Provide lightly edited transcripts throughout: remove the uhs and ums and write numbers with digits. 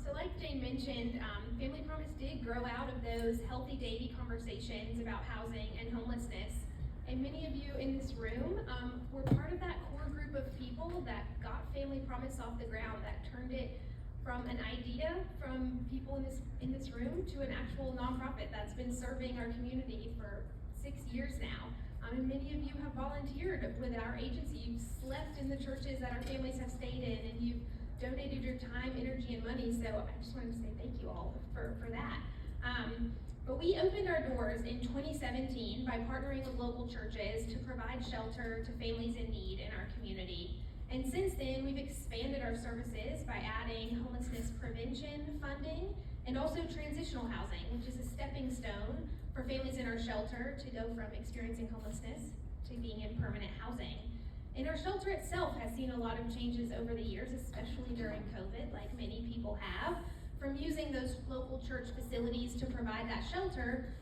So like Jane mentioned, Family Promise did grow out of those healthy daily conversations about housing and homelessness. And many of you in this room were part of that core group of people that got Family Promise off the ground, that turned it from an idea from people in this room to an actual nonprofit that's been serving our community for 6 years now. And many of you have volunteered with our agency. You've slept in the churches that our families have stayed in, and you've donated your time, energy, and money. So I just wanted to say thank you all for that. But we opened our doors in 2017 by partnering with local churches to provide shelter to families in need in our community. And since then, we've expanded our services by adding homelessness prevention funding and also transitional housing, which is a stepping stone for families in our shelter to go from experiencing homelessness to being in permanent housing. And our shelter itself has seen a lot of changes over the years, especially during COVID, like many people have, from using those local church facilities to provide that shelter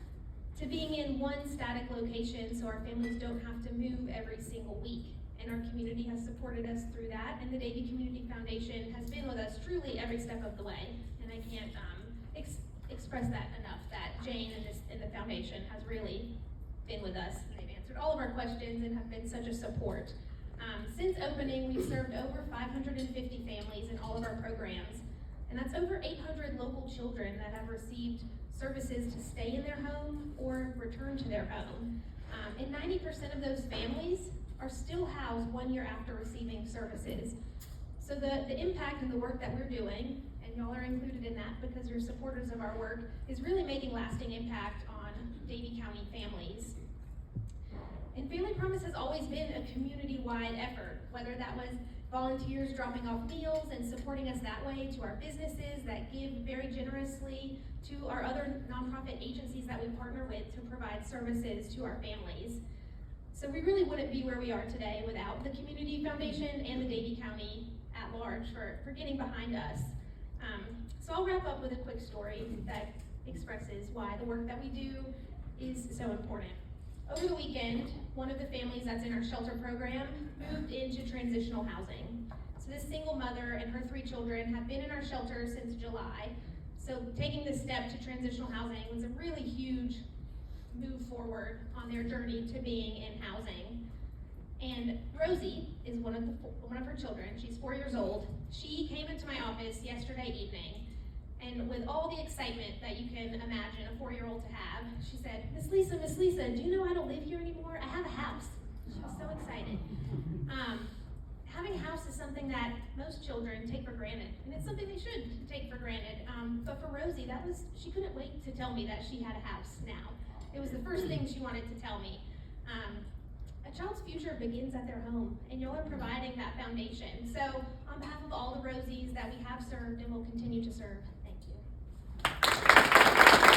to being in one static location so our families don't have to move every single week. And our community has supported us through that, and the Davie Community Foundation has been with us truly every step of the way. And I can't express that enough, that Jane and the foundation has really been with us, and they've answered all of our questions and have been such a support. Since opening, we've served over 550 families in all of our programs, and that's over 800 local children that have received services to stay in their home or return to their home. And 90% of those families are still housed 1 year after receiving services. So the impact and the work that we're doing, and y'all are included in that because you're supporters of our work, is really making lasting impact on Davie County families. And Family Promise has always been a community-wide effort, whether that was volunteers dropping off meals and supporting us that way, to our businesses that give very generously, to our other nonprofit agencies that we partner with to provide services to our families. So we really wouldn't be where we are today without the Community Foundation and the Davie County at large for getting behind us. So I'll wrap up with a quick story that expresses why the work that we do is so important. Over the weekend, one of the families that's in our shelter program moved into transitional housing. So this single mother and her 3 children have been in our shelter since July. So taking this step to transitional housing was a really huge move forward on their journey to being in housing. And Rosie is one of her children. She's 4 years old. She came into my office yesterday evening, and with all the excitement that you can imagine a 4-year-old to have, she said, Miss Lisa, do you know I don't live here anymore? I have a house. She was so excited. Having a house is something that most children take for granted, and it's something they should take for granted. But for Rosie, she couldn't wait to tell me that she had a house now. It was the first thing she wanted to tell me. A child's future begins at their home, and y'all are providing that foundation. So on behalf of all the Rosies that we have served and will continue to serve,